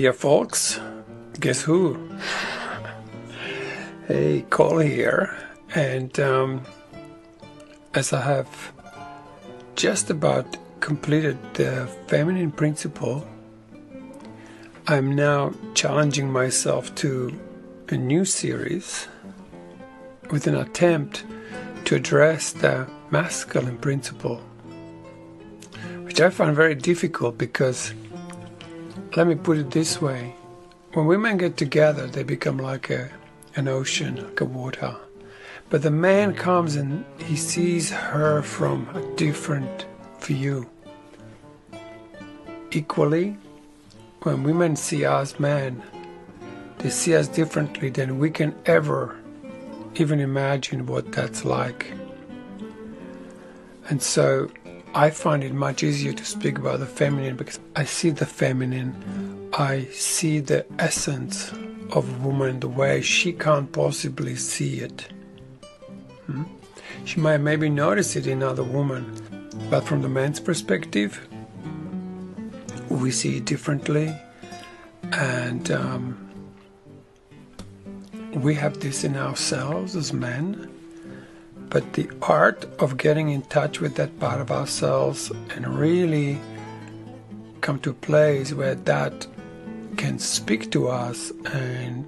dear folks, guess who? Hey, Cole here, and as I have just about completed the feminine principle, I'm now challenging myself to a new series with an attempt to address the masculine principle, which I find very difficult because, let me put it this way, when women get together they become like an ocean, like a water, but the man comes and he sees her from a different view. Equally, when women see us men, they see us differently than we can ever even imagine what that's like. And so I find it much easier to speak about the feminine because I see the feminine, I see the essence of a woman the way she can't possibly see it. She might maybe notice it in other women, but from the man's perspective, we see it differently, and we have this in ourselves as men. But the art of getting in touch with that part of ourselves and really come to a place where that can speak to us and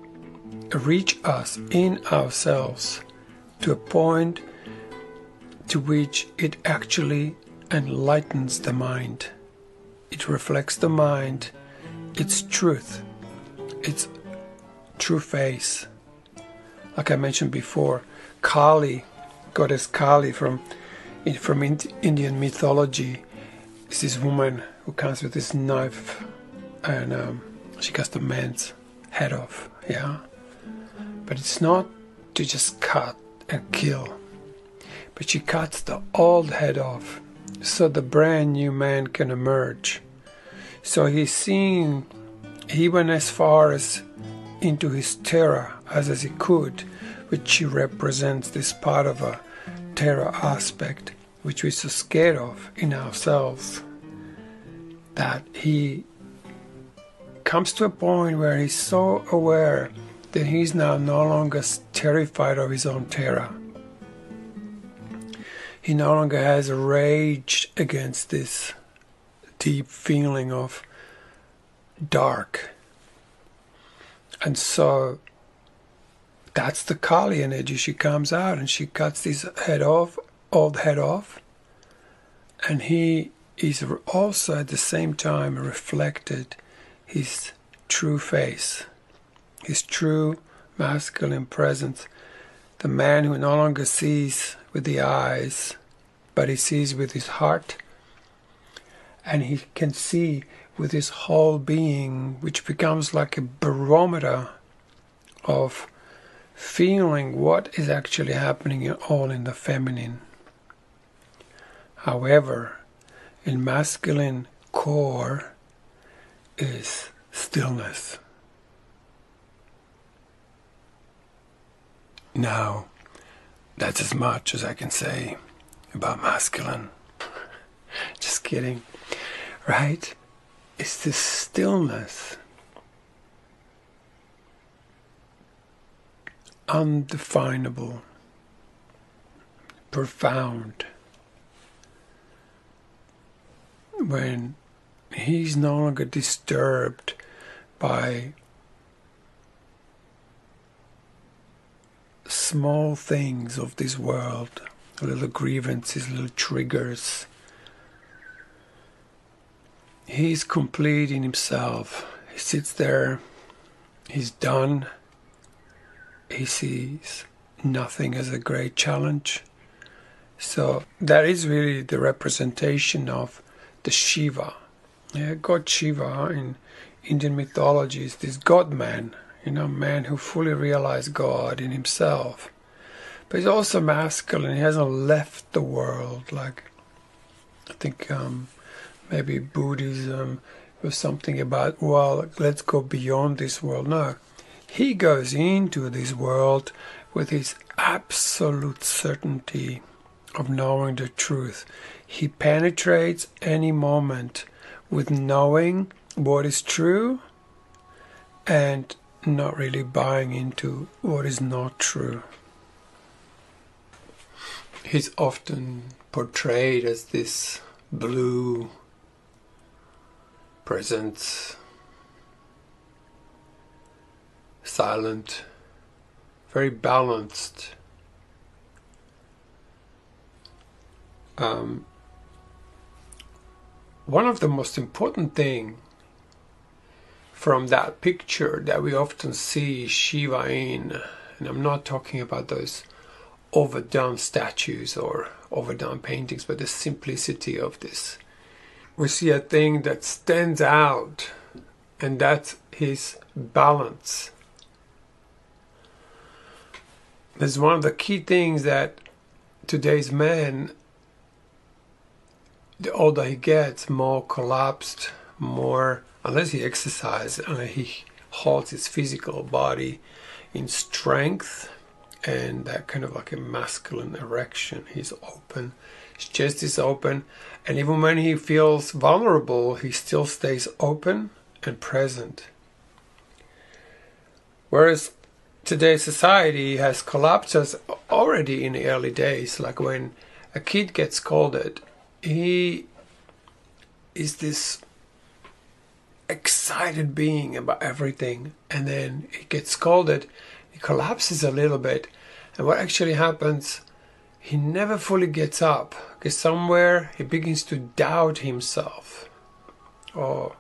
reach us in ourselves to a point to which it actually enlightens the mind. It reflects the mind, its truth, its true face. Like I mentioned before, Kali, goddess Kali from Indian mythology, is this woman who comes with this knife and she cuts the man's head off, yeah? But it's not to just cut and kill, but she cuts the old head off so the brand new man can emerge. So he's seen, he went as far as into his terror as he could, which she represents this part of a terror aspect which we're so scared of in ourselves, that he comes to a point where he's so aware that he's now no longer terrified of his own terror. He no longer has a rage against this deep feeling of dark. And so that's the Kali energy. She comes out and she cuts this head off, old head off, and he is also at the same time reflected his true face, his true masculine presence, the man who no longer sees with the eyes, but he sees with his heart, and he can see with his whole being, which becomes like a barometer of feeling what is actually happening all in the feminine. However, in masculine core is stillness. Now, that's as much as I can say about masculine. Just kidding, right? It's this stillness, undefinable, profound, when he's no longer disturbed by small things of this world, little grievances, little triggers. He's complete in himself. He sits there, he's done. He sees nothing as a great challenge. So that is really the representation of the Shiva. Yeah, God Shiva in Indian mythology is this God man, man who fully realized God in himself. But he's also masculine. He hasn't left the world. Like, I think maybe Buddhism was something about, well, let's go beyond this world. No, he goes into this world with his absolute certainty of knowing the truth. He penetrates any moment with knowing what is true and not really buying into what is not true. He's often portrayed as this blue presence, silent, very balanced. One of the most important things from that picture that we often see Shiva in, and I'm not talking about those overdone statues or overdone paintings, but the simplicity of this. We see a thing that stands out, and that's his balance. It's one of the key things that today's man, the older he gets, more collapsed, more, unless he exercises, he holds his physical body in strength and that kind of like a masculine erection. He's open, his chest is open, and even when he feels vulnerable, he still stays open and present. Whereas today's society has collapsed us already in the early days, like when a kid gets scolded, he is this excited being about everything, and then he gets scolded, he collapses a little bit, and what actually happens, he never fully gets up, because somewhere he begins to doubt himself, or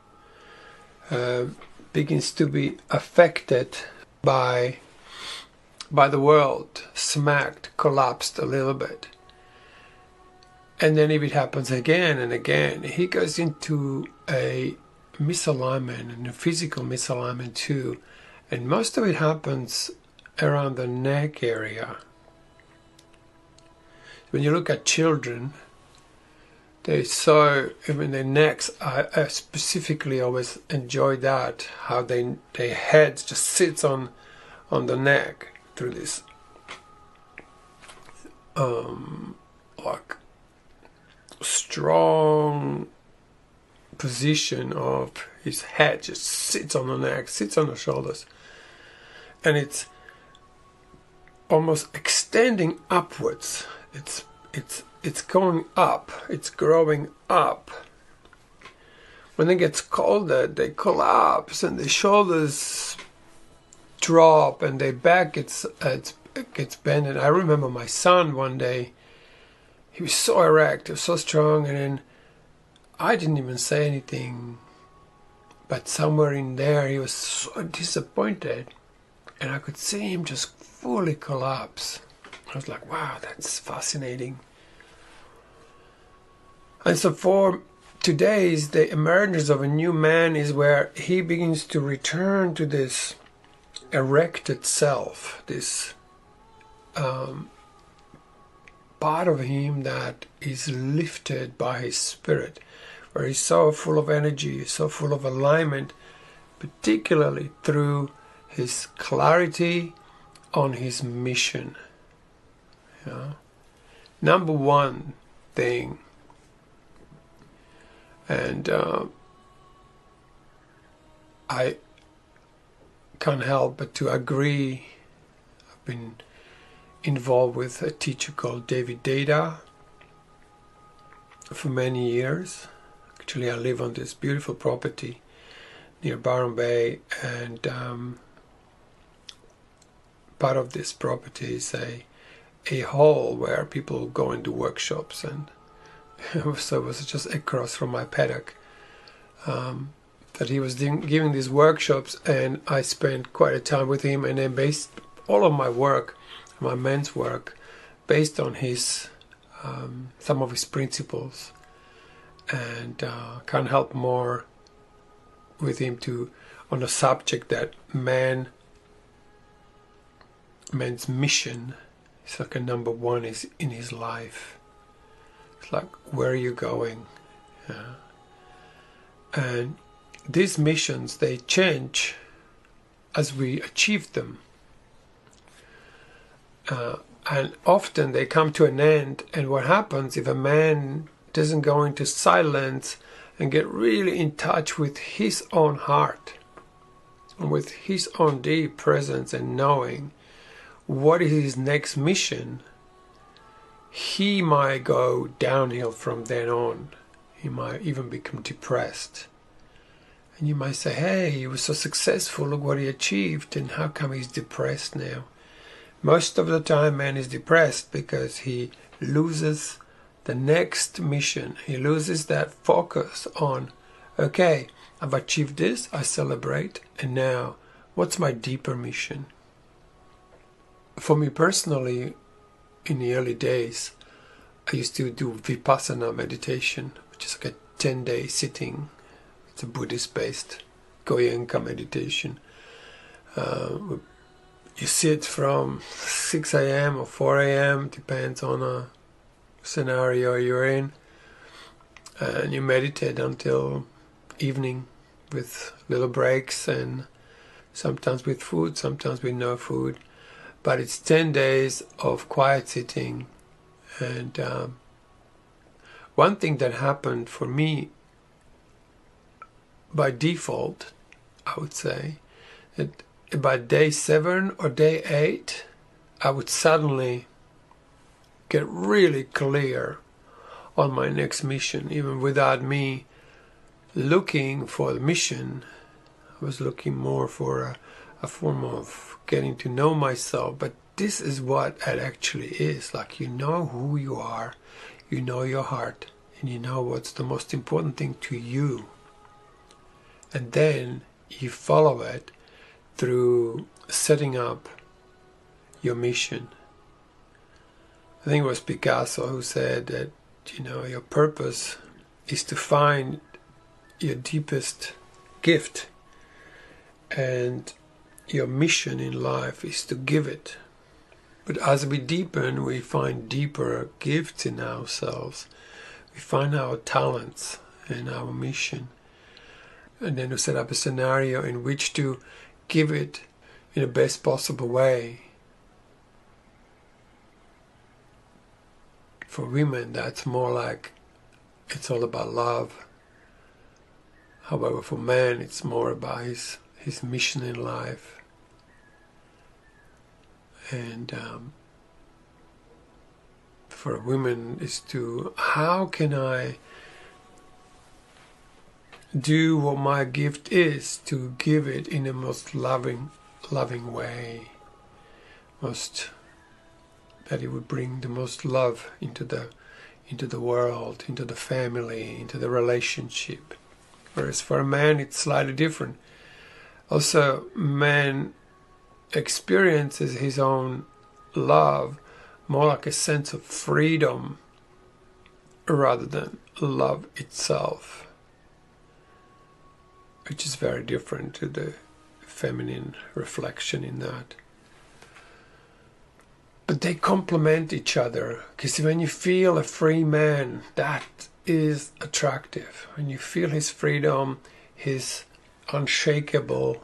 begins to be affected by the world, smacked, collapsed a little bit. And then if it happens again and again, he goes into a misalignment, and a physical misalignment too. And most of it happens around the neck area. When you look at children, their necks, I specifically always enjoy that, how their head just sits on the neck through this like strong position of his head, just sits on the neck, sits on the shoulders, and it's almost extending upwards. It's going up, it's growing up. When they get scolded, they collapse and the shoulders drop and their back gets bent. And I remember my son one day, he was so erect, he was so strong, and then I didn't even say anything, but somewhere in there he was so disappointed, and I could see him just fully collapse. I was like, wow, that's fascinating. And so for today's, the emergence of a new man is where he begins to return to this erected self, this part of him that is lifted by his spirit, where he's so full of energy, so full of alignment, particularly through his clarity on his mission. Number one thing, and I can't help but to agree. I've been involved with a teacher called David Data for many years. Actually, I live on this beautiful property near Byron Bay, and part of this property is a hall where people go and do workshops, and so it was just across from my paddock that he was giving these workshops, and I spent quite a time with him, and then based all of my work, my men's work, based on his some of his principles, and can't help more with him on a subject that man's mission is like a number one is in his life. It's like, where are you going? And these missions, they change as we achieve them. And often they come to an end, and what happens if a man doesn't go into silence and get really in touch with his own heart, and with his own deep presence and knowing what is his next mission, he might go downhill from then on. He might even become depressed. And you might say, hey, he was so successful, look what he achieved, and how come he's depressed now? Most of the time man is depressed because he loses the next mission. He loses that focus on, okay, I've achieved this, I celebrate, and now what's my deeper mission? For me personally, in the early days, I used to do Vipassana meditation, which is like a 10-day sitting. It's a Buddhist-based Goenka meditation. You sit from 6 a.m. or 4 a.m., depends on a scenario you're in, and you meditate until evening with little breaks, and sometimes with food, sometimes with no food. But it's 10 days of quiet sitting. And one thing that happened for me by default, I would say, that by day 7 or day 8, I would suddenly get really clear on my next mission, even without me looking for the mission. I was looking more for a form of getting to know myself, but this is what it actually is. Like, you know who you are, you know your heart, and you know what's the most important thing to you. And then you follow it through setting up your mission. I think it was Picasso who said that, your purpose is to find your deepest gift, and your mission in life is to give it. But as we deepen, we find deeper gifts in ourselves. We find our talents and our mission. And then to set up a scenario in which to give it in the best possible way. For women, that's more like it's all about love. However, for men, it's more about his mission in life. And for women is to, how can I do what my gift is, to give it in the most loving way, that it would bring the most love into the world, into the family, into the relationship. Whereas for a man, it's slightly different. Also, man experiences his own love more like a sense of freedom rather than love itself, which is very different to the feminine reflection in that. But they complement each other, because when you feel a free man, that is attractive. When you feel his freedom, his unshakable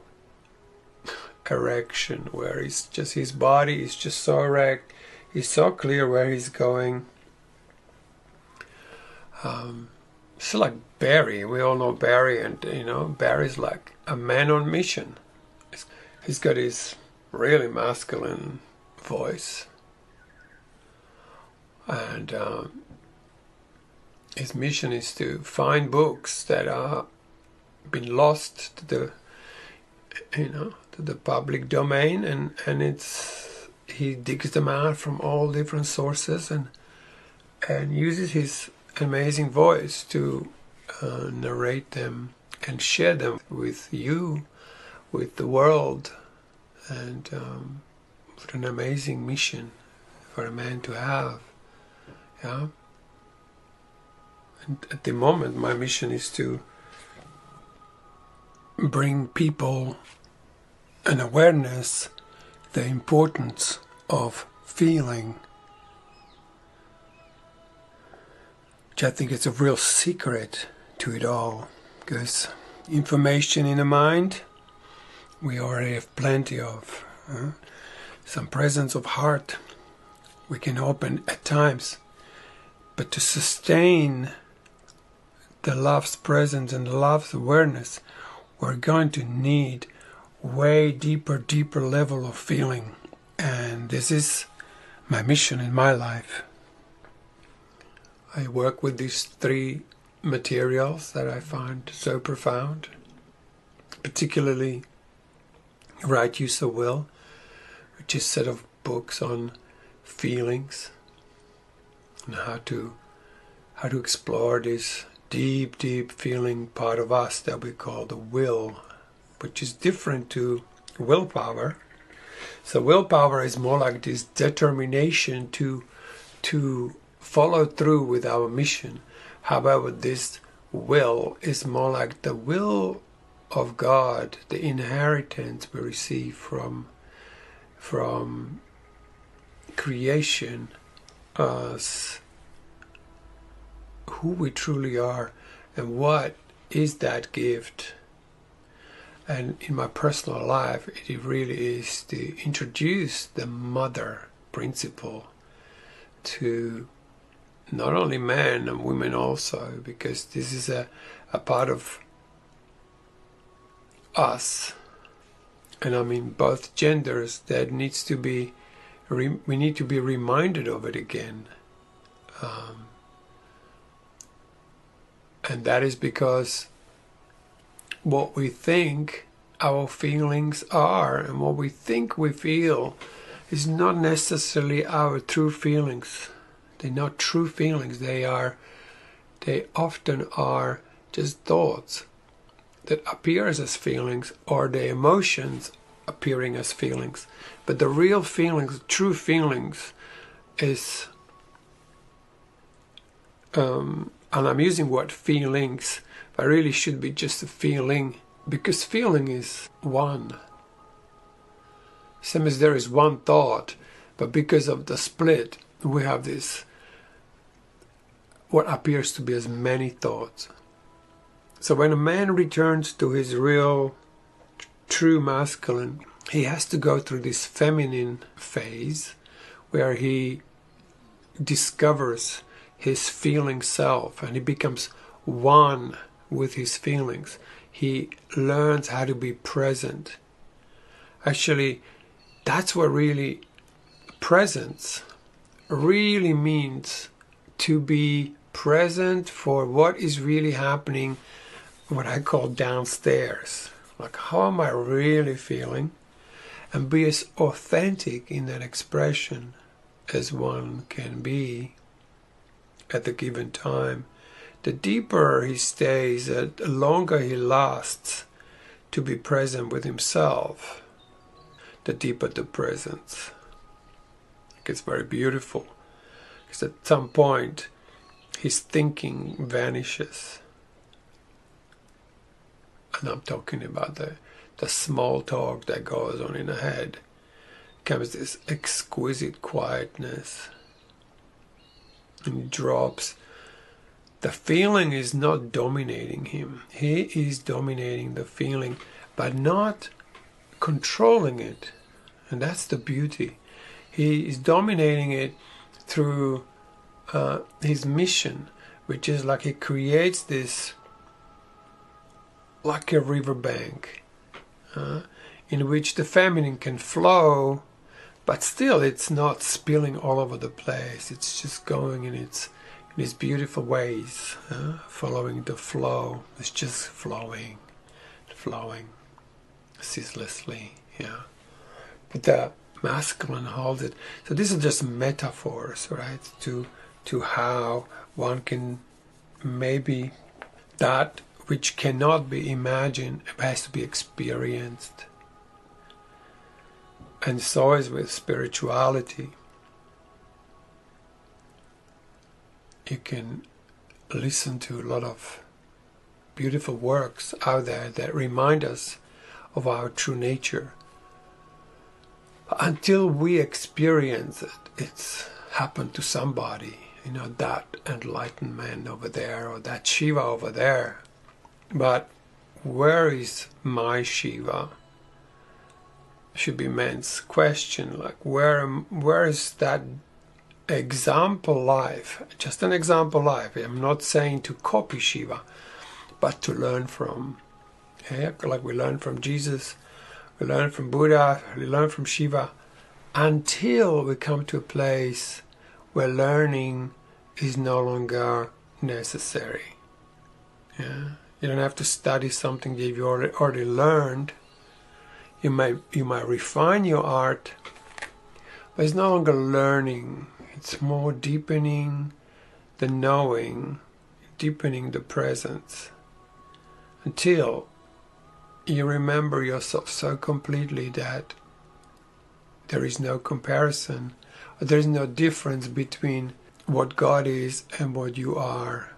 erection, where his body is just so erect, he's so clear where he's going. It's like Barry. We all know Barry, and Barry's like a man on mission. He's got his really masculine voice, and his mission is to find books that are been lost to the public domain, and he digs them out from all different sources and uses his amazing voice to narrate them and share them with you, with the world, and what an amazing mission for a man to have. Yeah. And at the moment, my mission is to bring people an awareness, the importance of feeling, which I think is a real secret to it all, because information in the mind we already have plenty of. Some presence of heart we can open at times, but to sustain the love's presence and the love's awareness, we're going to need way deeper level of feeling. And this is my mission in my life. I work with these three materials that I find so profound, particularly Right Use of Will, which is a set of books on feelings and how to explore this deep feeling part of us that we call the will, which is different to willpower. So willpower is more like this determination to follow through with our mission. However, this will is more like the will of God, the inheritance we receive from creation, us, who we truly are, and what is that gift. And in my personal life, it really is to introduce the mother principle to not only men and women also, because this is a part of us, and I mean both genders, that needs to be, we need to be reminded of it again. And that is because what we think our feelings are and what we think we feel is not necessarily our true feelings. They're not true feelings. They often are just thoughts that appears as feelings, or the emotions appearing as feelings. But the real feelings, true feelings, is and I'm using the word feelings, but really should be just a feeling, because feeling is one. Same as there is one thought, but because of the split, we have this, what appears to be as many thoughts. So when a man returns to his real, true masculine, he has to go through this feminine phase where he discovers his feeling self and he becomes one with his feelings. He learns how to be present. Actually, that's what really presence really means, to be present for what is really happening, what I call downstairs. Like, how am I really feeling? And be as authentic in that expression as one can be at the given time. The deeper he stays, the longer he lasts to be present with himself, the deeper the presence. It gets very beautiful, because at some point his thinking vanishes. And I'm talking about the small talk that goes on in the head. Comes this exquisite quietness, and drops. The feeling is not dominating him. He is dominating the feeling, but not controlling it. And that's the beauty. He is dominating it through his mission, which is like he creates this, like a riverbank, in which the feminine can flow, but still it's not spilling all over the place. It's just going in its beautiful ways, following the flow. It's just flowing ceaselessly. Yeah, but the masculine holds it. So these are just metaphors, right? To how one can, maybe that which cannot be imagined has to be experienced. And so is with spirituality. You can listen to a lot of beautiful works out there that remind us of our true nature. Until we experience it, it's happened to somebody. You know, that enlightened man over there, or that Shiva over there. But where is my Shiva? Should be man's question. Like, where is that example life? Just an example life. I'm not saying to copy Shiva, but to learn from. Yeah, like we learn from Jesus, we learn from Buddha, we learn from Shiva, until we come to a place where learning is no longer necessary. Yeah? You don't have to study something that you've already learned. You might refine your art, but it's no longer learning. It's more deepening the knowing, deepening the presence, until you remember yourself so completely that there is no comparison, or there is no difference between what God is and what you are.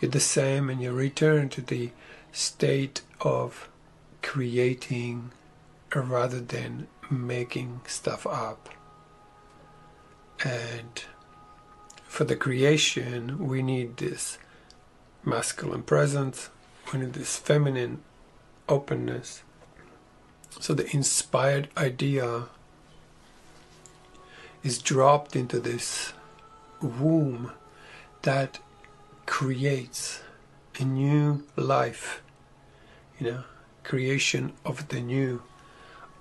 You're the same, and you return to the state of creating rather than making stuff up. And for the creation, we need this masculine presence, we need this feminine openness. So the inspired idea is dropped into this womb that creates a new life, creation of the new,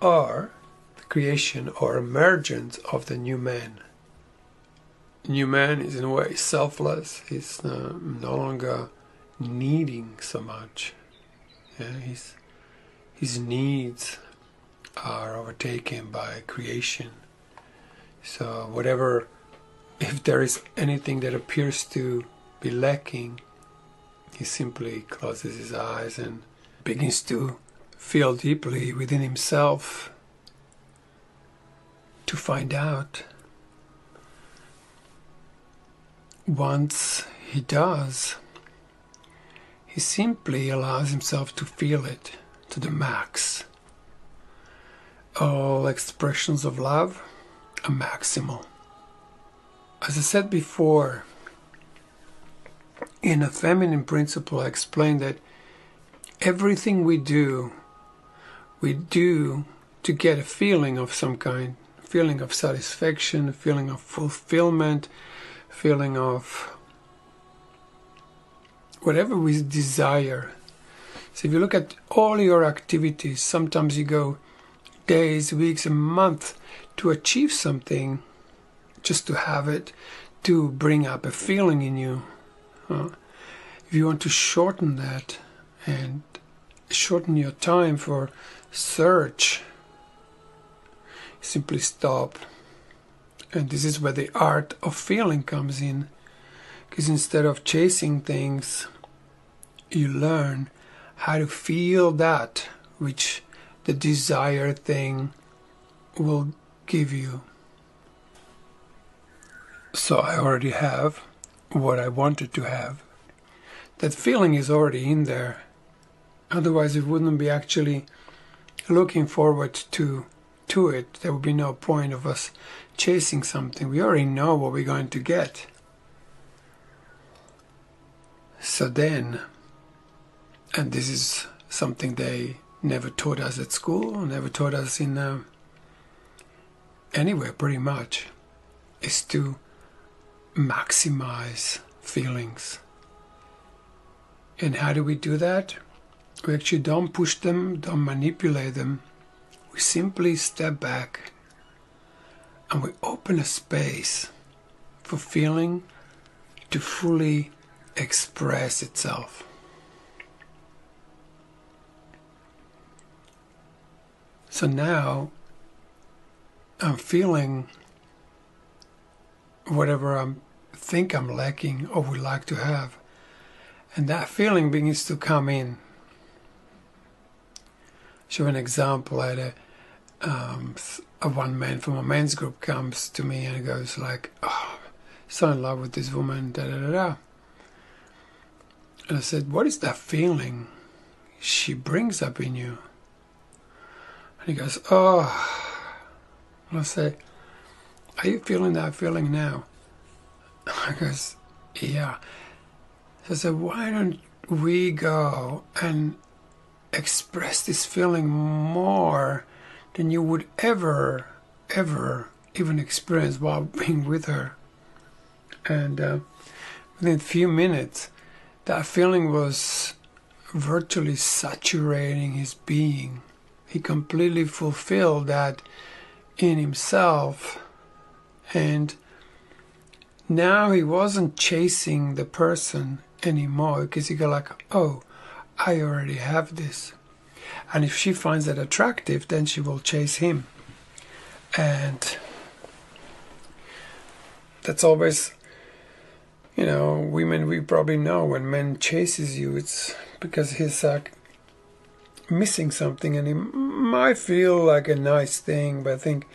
or the creation or emergence of the new man. New man is in a way selfless. He's no longer needing so much. His needs are overtaken by creation. So whatever, if there is anything that appears to be lacking, he simply closes his eyes and begins to feel deeply within himself to find out. Once he does, he simply allows himself to feel it to the max. All expressions of love are maximal. As I said before, in a feminine principle, I explained that everything we do to get a feeling of some kind, a feeling of satisfaction, a feeling of fulfillment, feeling of whatever we desire. So if you look at all your activities, sometimes you go days, weeks, a month to achieve something, just to have it, to bring up a feeling in you. If you want to shorten that and shorten your time for search, simply stop. And this is where the art of feeling comes in. Because instead of chasing things, you learn how to feel that which the desired thing will give you. So I already have what I wanted to have. That feeling is already in there. Otherwise, it wouldn't be actually looking forward to it. There would be no point of us chasing something. We already know what we're going to get. So then, and this is something they never taught us at school, never taught us in anywhere pretty much, is to maximize feelings. And how do we do that? We actually don't push them, don't manipulate them. We simply step back and we open a space for feeling to fully express itself. So now I'm feeling whatever I think I'm lacking or would like to have. And that feeling begins to come in. Show an example. I had a one man from a men's group comes to me and goes like, "Oh, so in love with this woman, da da da da." And I said, "What is that feeling she brings up in you?" And he goes, "Oh." And I say, "Are you feeling that feeling now?" I goes, "Yeah." So I said, "Why don't we go and express this feeling more than you would ever even experience while being with her?" And within a few minutes, that feeling was virtually saturating his being. he completely fulfilled that in himself. And now he wasn't chasing the person anymore, because he got like, oh, I already have this. And if she finds that attractive, then she will chase him. And that's always, women, we probably know when men chases you, it's because he's missing something, and it might feel like a nice thing, but I think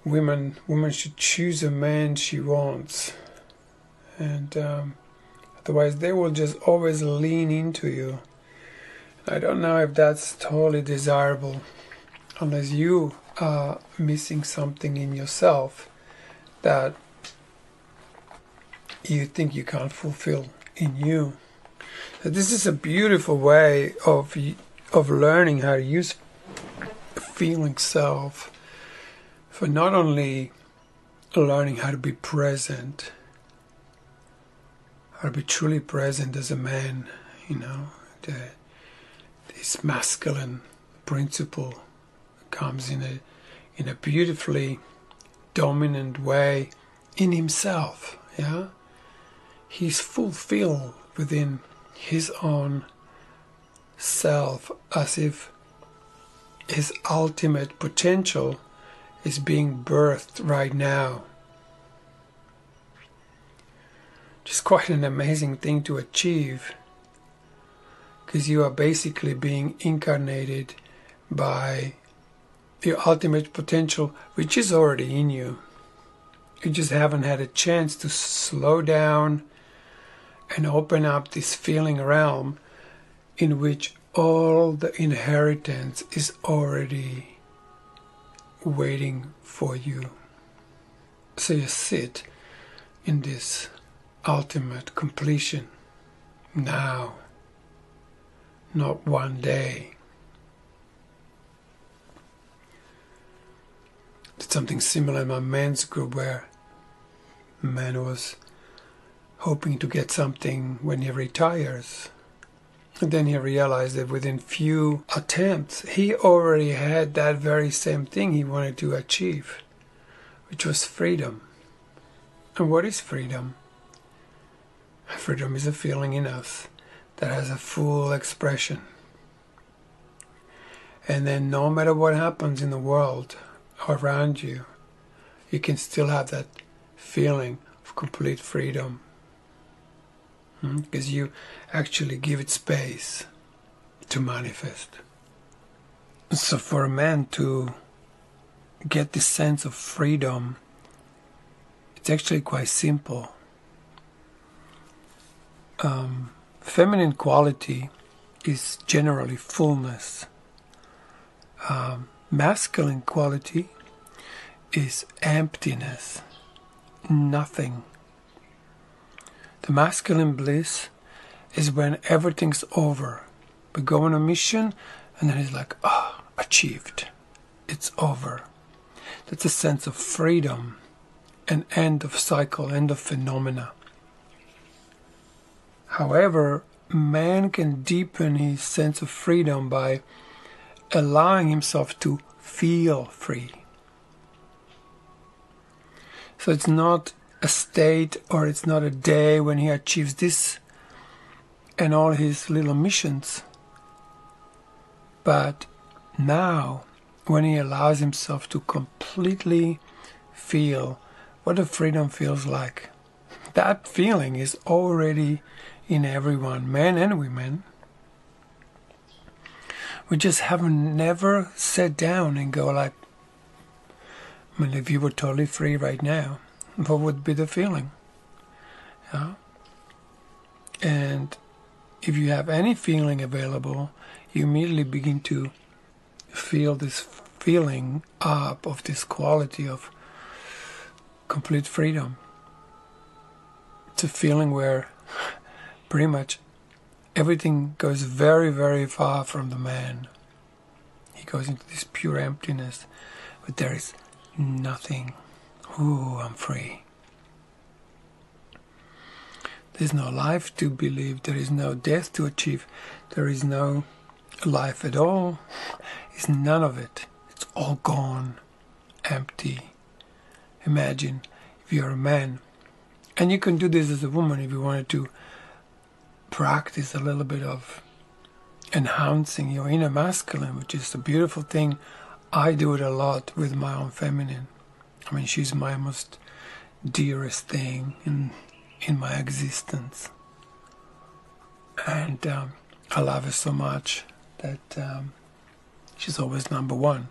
women should choose a man she wants, and otherwise they will just always lean into you. I don't know if that's totally desirable, unless you are missing something in yourself that you think you can't fulfill in you. This is a beautiful way of learning how to use feeling self for not only learning how to be present, how to be truly present as a man, this masculine principle comes in a beautifully dominant way in himself. He's fulfilled within his own self, as if his ultimate potential is being birthed right now. Just quite an amazing thing to achieve, because you are basically being incarnated by your ultimate potential, which is already in you. You just haven't had a chance to slow down and open up this feeling realm in which all the inheritance is already waiting for you. So you sit in this ultimate completion now, not one day. Did something similar in my men's group, where a man was hoping to get something when he retires. And then he realized that within few attempts, he already had that very same thing he wanted to achieve, which was freedom. And what is freedom? Freedom is a feeling in us that has a full expression. And then no matter what happens in the world around you, you can still have that feeling of complete freedom. Because you actually give it space to manifest. So for a man to get this sense of freedom, it's actually quite simple. Feminine quality is generally fullness. Masculine quality is emptiness, nothing. The masculine bliss is when everything's over. We go on a mission and then it's like, achieved. It's over. That's a sense of freedom, an end of cycle, end of phenomena. However, man can deepen his sense of freedom by allowing himself to feel free. So it's not a state, or it's not a day when he achieves this and all his little missions. But now, when he allows himself to completely feel what the freedom feels like, that feeling is already in everyone, men and women. We just haven't never sat down and go like, if you were totally free right now, what would be the feeling? And if you have any feeling available, you immediately begin to feel this feeling up of this quality of complete freedom. It's a feeling where pretty much everything goes very, very far from the man. He goes into this pure emptiness, but there is nothing. Ooh, I'm free. There is no life to believe. There is no death to achieve. There is no life at all is none of it. It's all gone, empty. Imagine if you're a man, and you can do this as a woman if you wanted to practice a little bit of enhancing your inner masculine, which is a beautiful thing. I do it a lot with my own feminine. I mean, she's my most dearest thing in my existence. And I love her so much that she's always number one.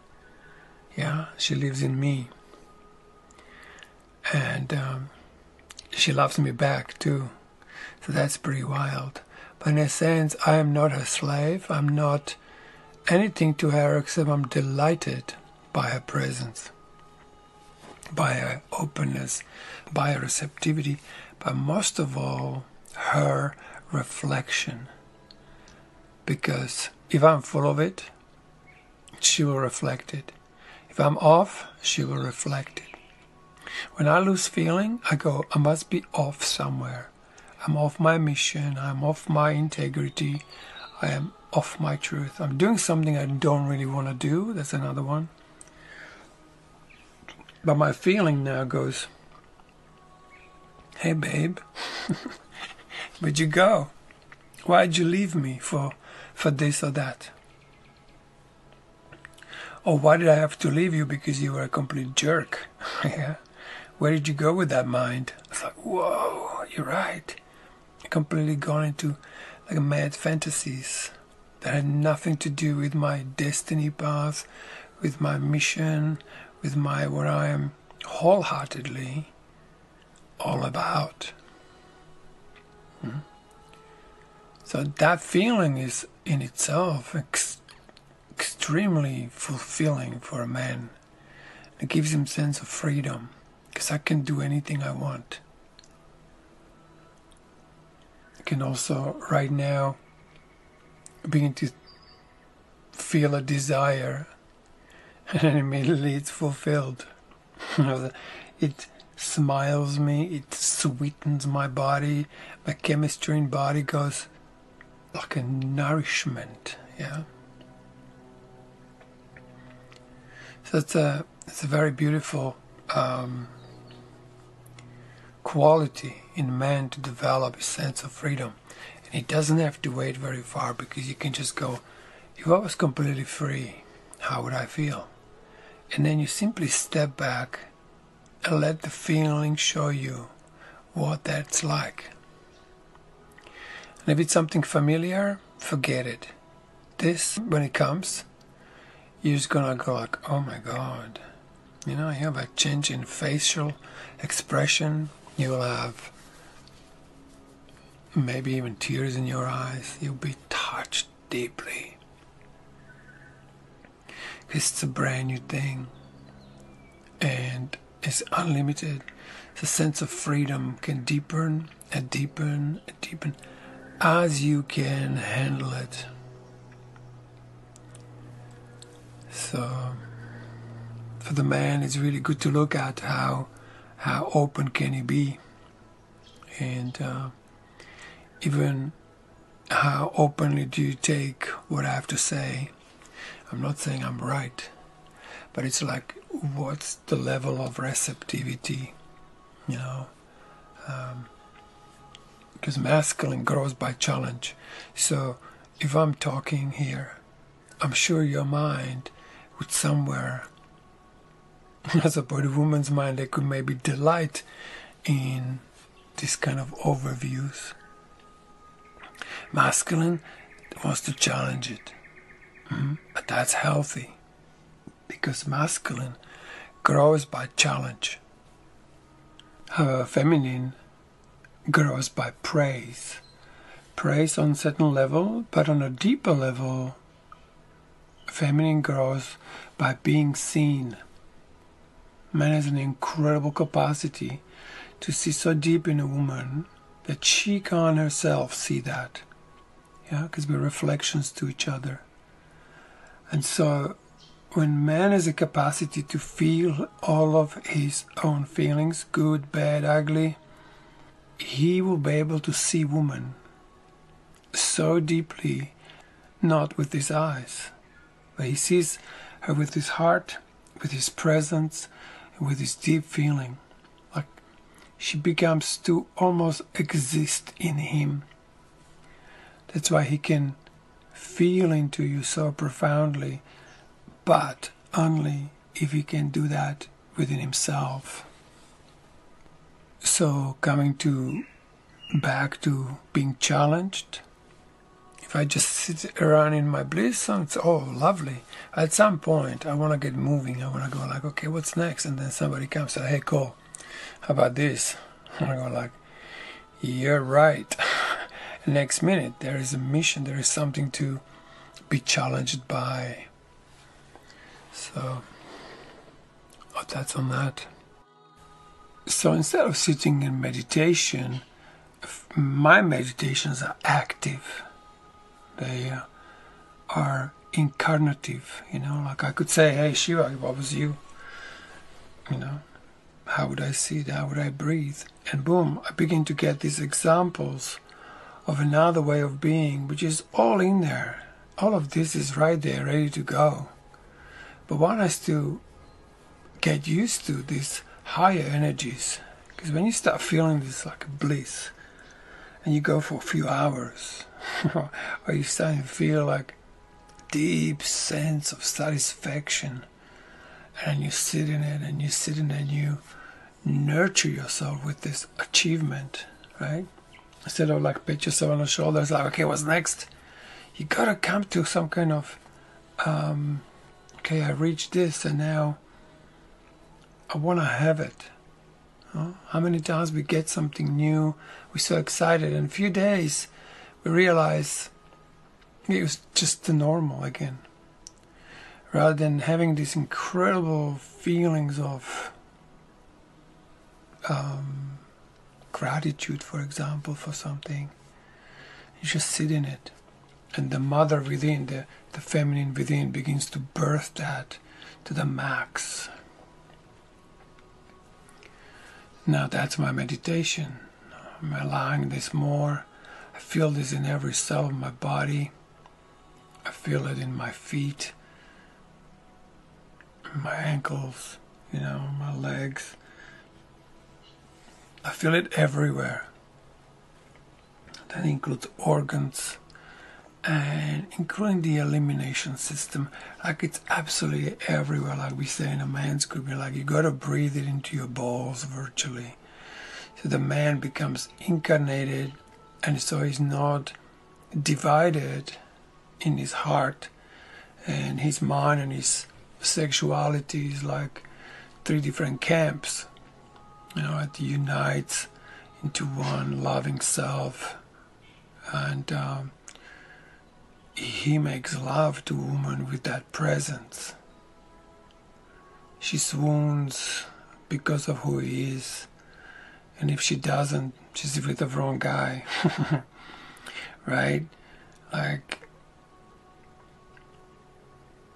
Yeah, she lives in me. And she loves me back too. So that's pretty wild. But in a sense, I am not her slave. I'm not anything to her except I'm delighted by her presence, by her openness, by her receptivity, but most of all, her reflection. Because if I'm full of it, she will reflect it. If I'm off, she will reflect it. When I lose feeling, I go, I must be off somewhere. I'm off my mission, I'm off my integrity, I am off my truth. I'm doing something I don't really want to do, that's another one. But my feeling now goes, hey babe, where'd you go? Why'd you leave me for this or that? Or why did I have to leave you because you were a complete jerk? Yeah. Where did you go with that mind? It's like, whoa, you're right. Completely gone into like mad fantasies that had nothing to do with my destiny path, with my mission, with my what I am wholeheartedly all about. So that feeling is in itself extremely fulfilling for a man. It gives him a sense of freedom because I can do anything I want. Can also right now begin to feel a desire and then immediately it's fulfilled. It smiles me, it sweetens my body, my chemistry in body goes like a nourishment, yeah. So it's a very beautiful quality in man to develop a sense of freedom. And he doesn't have to wait very far because you can just go, if I was completely free, how would I feel? And then you simply step back and let the feeling show you what that's like. And if it's something familiar, forget it. This, when it comes, you're just gonna go like, oh my God. You know, you have a change in facial expression. You'll have maybe even tears in your eyes. You'll be touched deeply. It's a brand new thing. And it's unlimited. The sense of freedom can deepen and deepen and deepen as you can handle it. So for the man, it's really good to look at how open can he be, and even how openly do you take what I have to say. I'm not saying I'm right, but it's like, what's the level of receptivity, you know? Because masculine grows by challenge. So if I'm talking here, I'm sure your mind would somewhere, as opposed to a woman's mind, they could maybe delight in this kind of overviews. Masculine wants to challenge it. But that's healthy, because masculine grows by challenge. However, feminine grows by praise. Praise on a certain level, but on a deeper level, feminine grows by being seen. Man has an incredible capacity to see so deep in a woman that she can't herself see that. Yeah, because we're reflections to each other. And so when man has a capacity to feel all of his own feelings, good, bad, ugly, he will be able to see woman so deeply not with his eyes, but he sees her with his heart, with his presence, and with his deep feeling. Like she becomes to almost exist in him. That's why he can feel into you so profoundly, but only if he can do that within himself. So coming back to being challenged, if I just sit around in my bliss, it's lovely. At some point, I want to get moving. I want to go like, okay, what's next? And then somebody comes and says, hey, Cole, how about this? And I go like, you're right. Next minute, there is a mission. There is something to be challenged by. So, that's on that. So instead of sitting in meditation, my meditations are active. They are incarnative, like I could say, hey Shiva, what was you? How would I see it? How would I breathe? And boom, I begin to get these examples of another way of being, which is all in there. All of this is right there, ready to go. But one has to get used to these higher energies, because when you start feeling this like a bliss, and you go for a few hours, or you start to feel like deep sense of satisfaction, and you sit in it, and you nurture yourself with this achievement, right? Instead of like pat yourself on the shoulder, it's like, okay, what's next? You gotta come to some kind of, okay, I reached this, and now I want to have it. How many times we get something new, we're so excited, in a few days we realize it was just the normal again. Rather than having these incredible feelings of gratitude, for example, for something, you just sit in it. And the mother within, the feminine within, begins to birth that to the max. Now that's my meditation. I'm allowing this more. I feel this in every cell of my body. I feel it in my feet, my ankles, my legs. I feel it everywhere. That includes organs, and including the elimination system. Like it's absolutely everywhere. Like we say in a man's group, like you got to breathe it into your balls virtually. So the man becomes incarnated, and so he's not divided in his heart and his mind, and his sexuality is like 3 different camps. It unites into one loving self, and he makes love to woman with that presence. She swoons because of who he is, and if she doesn't, she's with the wrong guy. Right? Like,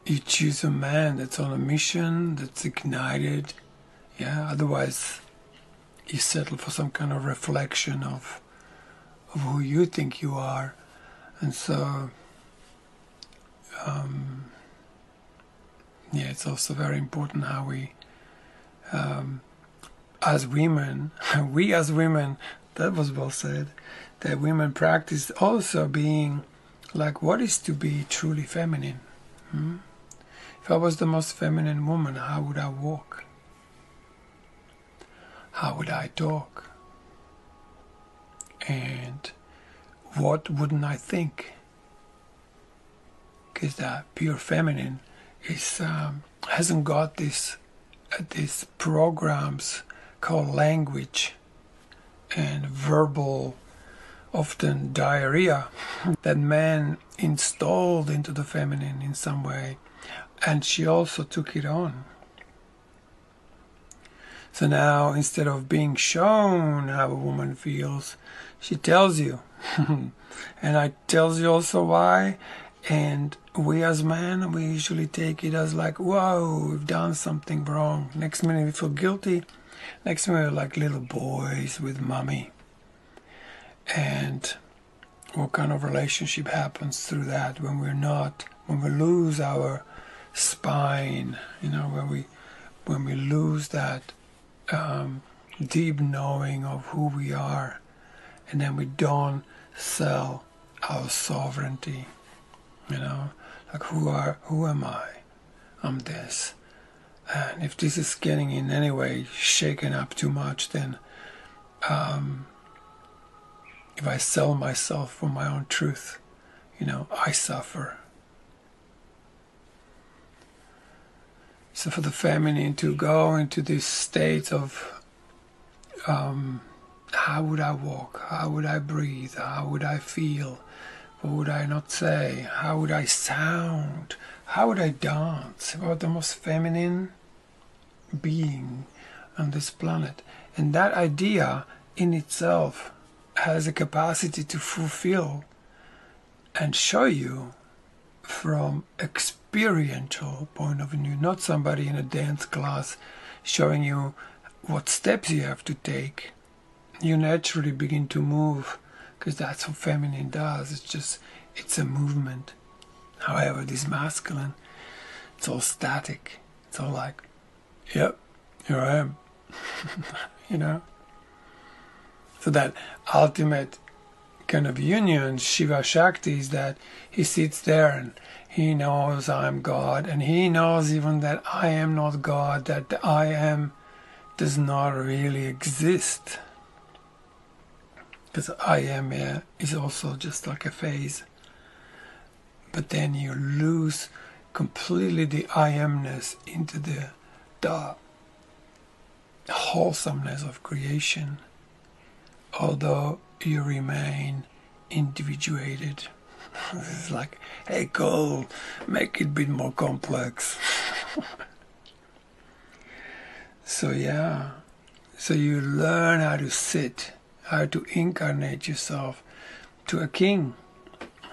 you choose a man that's on a mission, that's ignited. Otherwise you settle for some kind of reflection of who you think you are. And so it's also very important how we as women, that was well said, that women practice also being like, what is to be truly feminine? If I was the most feminine woman, how would I walk? How would I talk? And what wouldn't I think? Because that pure feminine is hasn't got these programs called language and verbal, often diarrhea, that man installed into the feminine in some way, and she also took it on. So now, instead of being shown how a woman feels, she tells you. And I tells you also why. And we as men, we usually take it as like, whoa, we've done something wrong. Next minute we feel guilty. Next minute we're like little boys with mommy. And what kind of relationship happens through that when we lose our spine, when we lose that deep knowing of who we are, and then we don't sell our sovereignty, like who am I? I'm this. And if this is getting in any way shaken up too much, then if I sell myself for my own truth, I suffer. So for the feminine to go into this state of how would I walk, how would I breathe, how would I feel, what would I not say, how would I sound, how would I dance, about the most feminine being on this planet. And that idea in itself has a capacity to fulfill and show you from experiential point of view, not somebody in a dance class showing you what steps you have to take. You naturally begin to move, because that's what feminine does. It's a movement. However, this masculine, it's all static. It's all like, yep, here I am. So that ultimate kind of union, Shiva Shakti, is that he sits there and he knows I'm God, and he knows even that I am not God, that the I am does not really exist. Because I am is also just like a phase. But then you lose completely the I amness into the wholesomeness of creation, although you remain individuated. It's like, hey, cool, make it a bit more complex. So you learn how to sit, how to incarnate yourself to a king.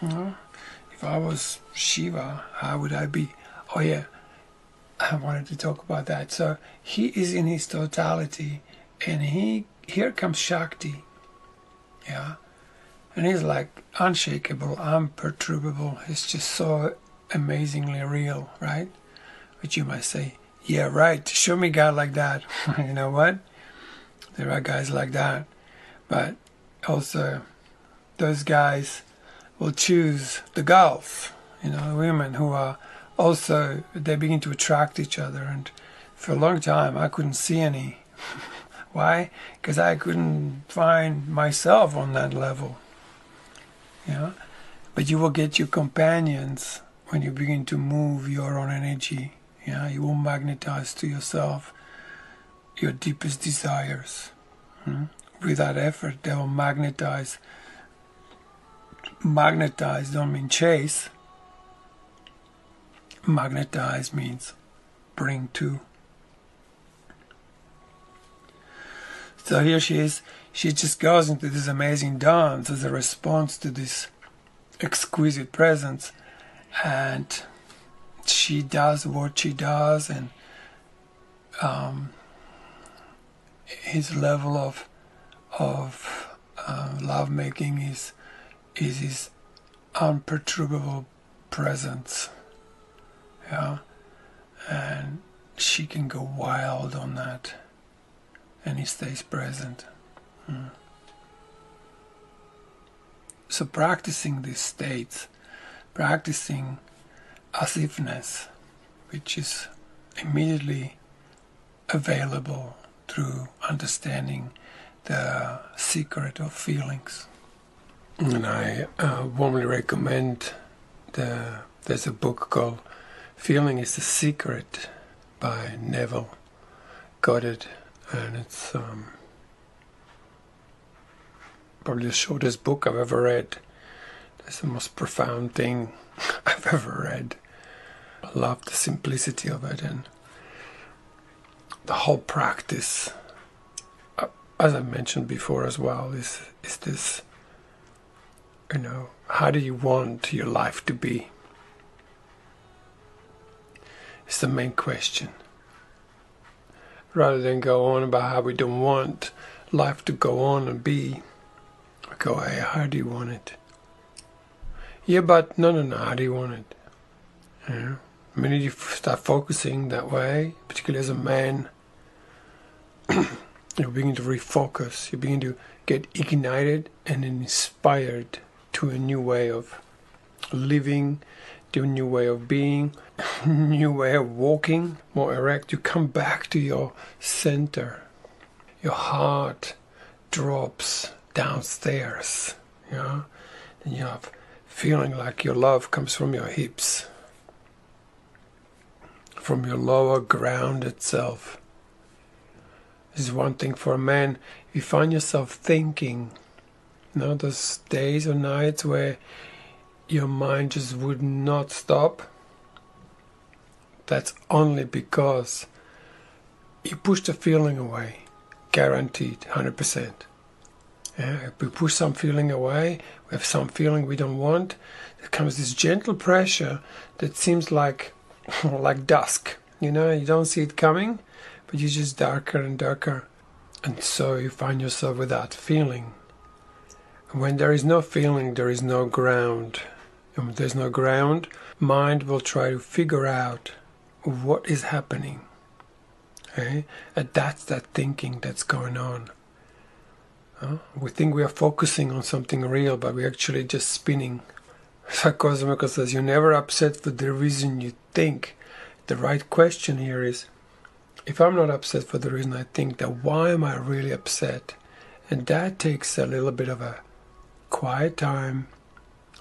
If I was Shiva, how would I be? Oh yeah, I wanted to talk about that. So he is in his totality, and here comes Shakti. And he's like unshakable, unperturbable. He's just so amazingly real, right? Which you might say, yeah, right, show me God like that. You know what? There are guys like that. But also, those guys will choose the girls, women who are also, they begin to attract each other. And for a long time, I couldn't see any. Why? Because I couldn't find myself on that level. But you will get your companions when you begin to move your own energy. You will magnetize to yourself your deepest desires. Without effort, they will magnetize. Magnetize don't mean chase. Magnetize means bring to. So here she is. She just goes into this amazing dance as a response to this exquisite presence, and she does what she does, and his level of lovemaking is his unperturbable presence, and she can go wild on that, and he stays present. So practicing these states, practicing as-ifness, which is immediately available through understanding the secret of feelings. And I warmly recommend there's a book called Feeling is the Secret by Neville Goddard, and it's probably the shortest book I've ever read. It's the most profound thing I've ever read. I love the simplicity of it, and the whole practice, as I mentioned before as well, is this, how do you want your life to be? It's the main question. Rather than go on about how we don't want life to go on and be, go, hey, how do you want it? Yeah, but no, how do you want it? Yeah. The minute you start focusing that way, particularly as a man, you begin to refocus. You begin to get ignited and inspired to a new way of living, to a new way of being, new way of walking, more erect. You come back to your center. Your heart drops downstairs, and you have feeling like your love comes from your hips, from your lower grounded self. This is one thing for a man. If you find yourself thinking, those days or nights where your mind just would not stop, that's only because you push the feeling away. Guaranteed, 100%. If we push some feeling away, we have some feeling we don't want, there comes this gentle pressure that seems like dusk. You don't see it coming, but you're just darker and darker. And so you find yourself without feeling. And when there is no feeling, there is no ground. And when there's no ground, mind will try to figure out what is happening. Okay? And that's that thinking that's going on. We think we are focusing on something real, but we're actually just spinning. Cosmical says, you're never upset for the reason you think. The right question here is, if I'm not upset for the reason I think, then why am I really upset? And that takes a little bit of a quiet time,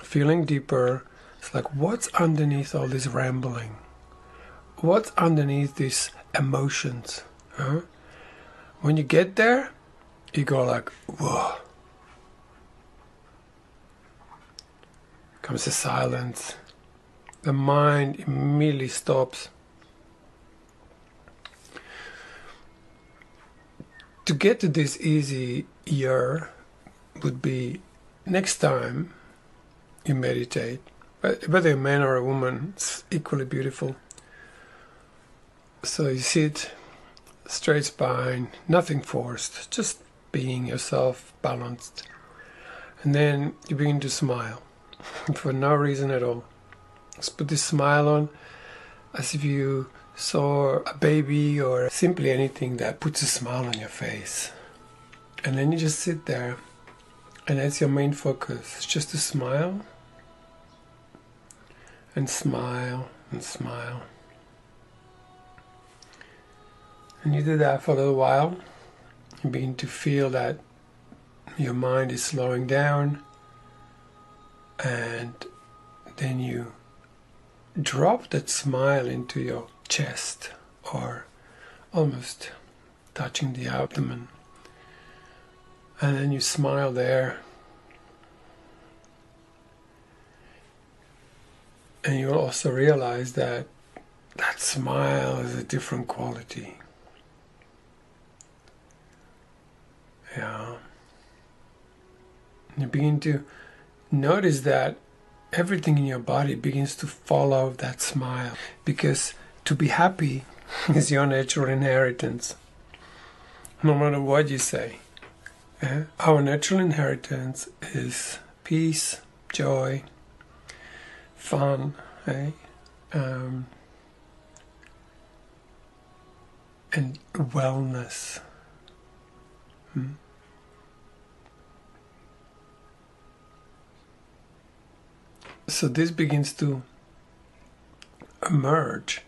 feeling deeper. It's like, what's underneath all this rambling? What's underneath these emotions? When you get there, you go like, whoa. Comes the silence. The mind immediately stops. To get to this easier would be next time you meditate, whether a man or a woman, it's equally beautiful. So you sit, straight spine, nothing forced, just being yourself, balanced. And then you begin to smile for no reason at all. Just put this smile on as if you saw a baby or simply anything that puts a smile on your face. And then you just sit there, and that's your main focus. It's just to smile and smile and smile. And you do that for a little while. You begin to feel that your mind is slowing down, and then you drop that smile into your chest, or almost touching the abdomen, and then you smile there, and you'll also realize that that smile is a different quality. You begin to notice that everything in your body begins to follow that smile, because to be happy is your natural inheritance, no matter what you say. Our natural inheritance is peace, joy, fun, and wellness. So this begins to emerge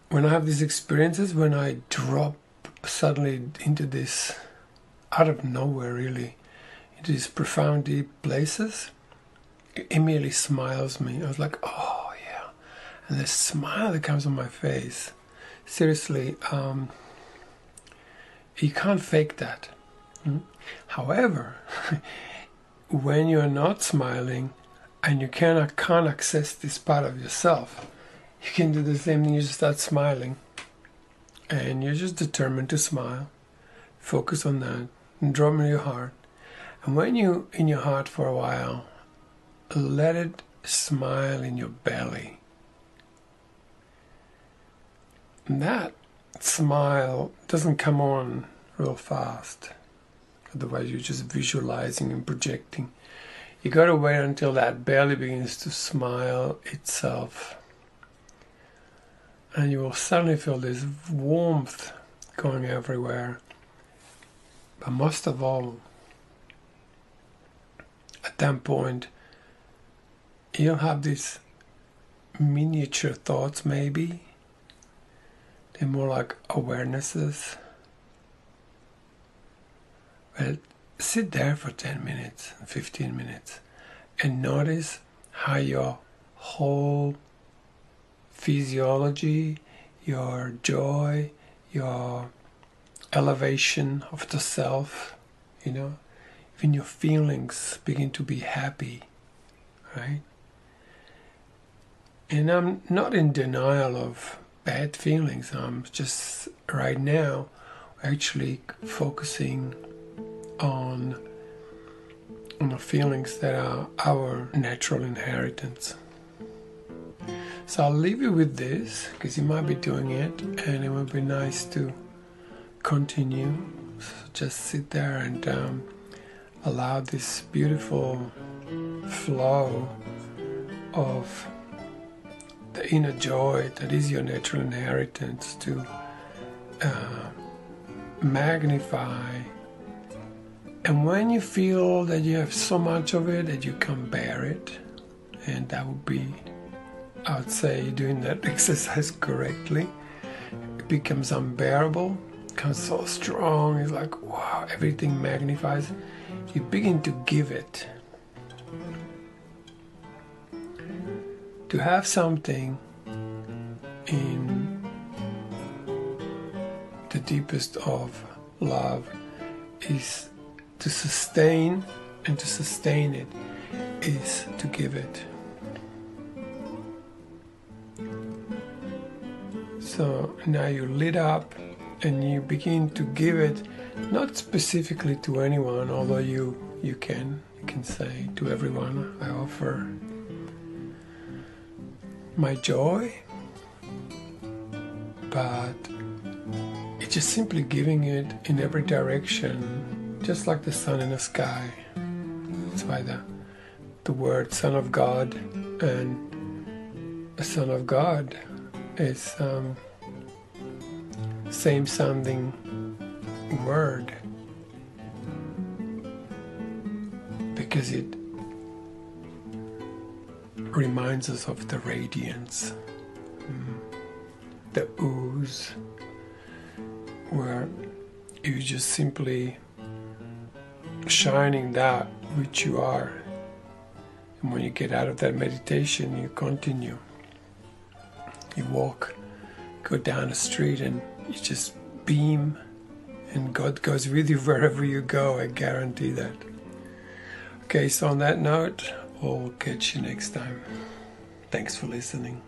when I have these experiences, when I drop suddenly into this, out of nowhere really, into these profound deep places. It immediately smiles me. I was like, oh yeah. And the smile that comes on my face, seriously, you can't fake that. However, when you're not smiling and you can't access this part of yourself, you can do the same thing. You just start smiling, and you're just determined to smile. Focus on that and drop into your heart. And when you in your heart for a while, let it smile in your belly. And that smile doesn't come on real fast. Otherwise you're just visualizing and projecting. You got to wait until that belly begins to smile itself. And you will suddenly feel this warmth going everywhere. But most of all, at that point, you'll have these miniature thoughts maybe. They're more like awarenesses. Well, sit there for 10 minutes, 15 minutes, and notice how your whole physiology, your joy, your elevation of the self, even your feelings begin to be happy, right? And I'm not in denial of bad feelings. I'm just right now actually focusing on the feelings that are our natural inheritance. So I'll leave you with this, because you might be doing it, and it would be nice to continue. So just sit there and allow this beautiful flow of the inner joy that is your natural inheritance to magnify. And when you feel that you have so much of it that you can't bear it, and that would be, I would say, you're doing that exercise correctly, it becomes unbearable, becomes so strong, it's like, wow, everything magnifies. You begin to give it. To have something in the deepest of love is to sustain, and to sustain it is to give it. So now you lit up and you begin to give it, not specifically to anyone, although you can say to everyone, I offer my joy, but it's just simply giving it in every direction, just like the sun in the sky. That's why the word Son of God and a Son of God is same sounding word, because it reminds us of the radiance, the ooze, where you just simply shining that which you are. And when you get out of that meditation, you continue. You walk, go down the street, and you just beam, and God goes with you wherever you go, I guarantee that. Okay, so on that note, we'll catch you next time. Thanks for listening.